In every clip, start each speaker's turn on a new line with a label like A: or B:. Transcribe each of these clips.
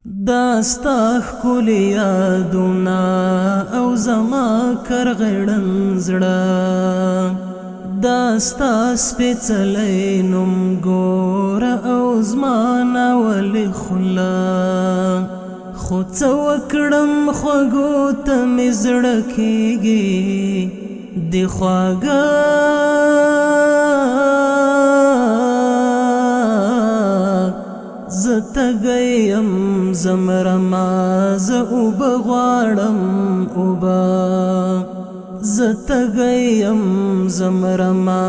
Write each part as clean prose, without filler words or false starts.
A: داستا ښکلي یادونه او زما کرغړن زړه داستا سپېڅلی نوم ګوره او زما ناولې خوله خو څه وکړم خوږو ته مې زړه کېږي د خواږه زه تږی یم زه مرمه زه اوبه غواړم اوبه زه تږی یم زه مرمه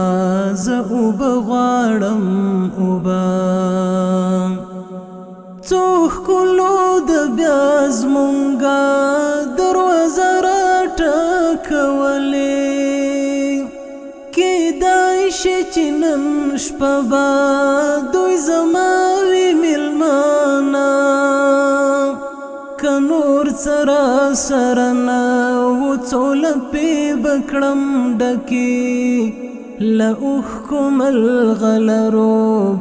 A: زه اوبه غواړم اوبه څو ښکلو د بیا زمونږه دروازه راټکولې کیدای شي چې نن شپه به دوی زما وي میلمانه که نور څه راسره نه و څو لپې به کړم ډکې له اوښکو ملغلرو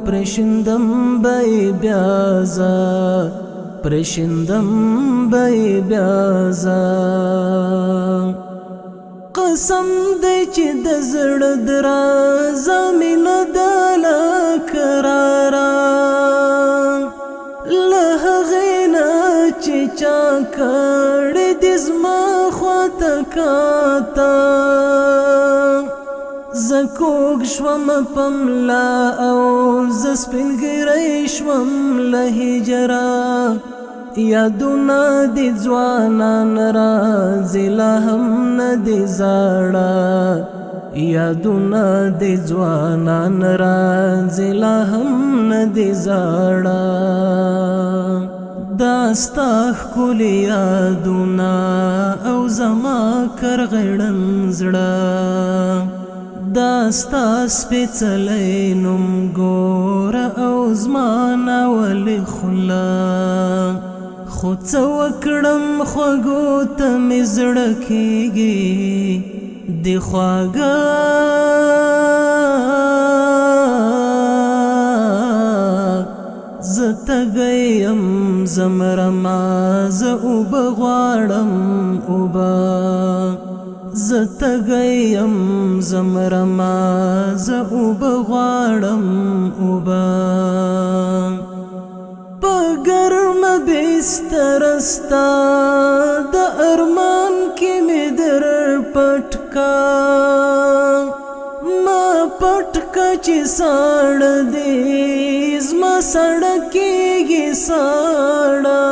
A: پرېښندم به یې بیا زه پرېښندم به یې بیا زه قسم دی چې د زړه درازه مینه ده لا کراره له هغې نه چې چا کړې دې زما خواته کاته زه کوږ شوم په ملا او زه سپین ږیری شوم له هجره یادونه د ځوانان راځي لا هم نه دي زاړه یادونه د ځوانان راځي لا هم نه دي زاړه داستا ښکلي یادونه او زما کرغړن زړه داستا سپېڅلی نوم ګوره او زما ناولې خوله خو څه وکړم خوږو ته مې زړه کېږي د خواږه زه تږی یم زه مرمه زه اوبه غواړم اوبه زه تږی یم زه مرمه زه اوبه غواړم اوبه په ګرمه بستر ستا د ارمان کې مې در پټ کا ما پټ کا چې ساړه دې زما ساړه کېږي ساړه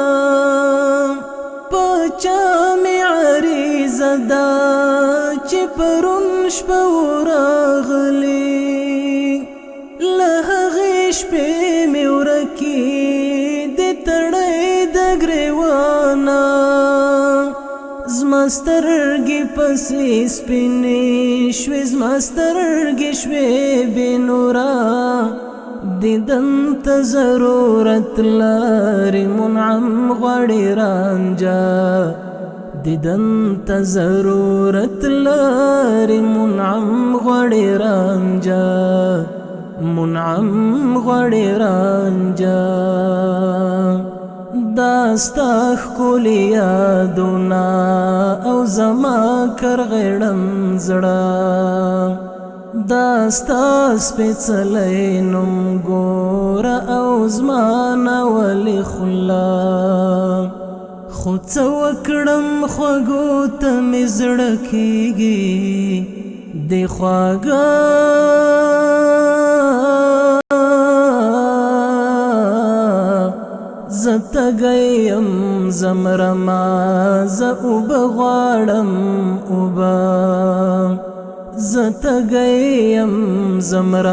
A: په چا مې عریضه ده چې پرون شپه ورغلې له هغې شپې مې ورکې ګریوانا زما سترګې پسې سپینې شوې زما سترګې شوې بې نوره دیدن ته ضرورت لري منعم غواړي رانجه دیدن ته ضرورت لري منعم غواړي رانجه منعم غواړي رانجه داستا ښکلي یادونه او زما کرغړن زړه داستا سپېڅلی نوم ګوره او زما ناولې خوله خو څه وکړم خوږو ته مې زړه کېږي د خواږه زه تږی یم زه مرمه زه اوبه غواړم اوبه زه تږی یم زه مرمه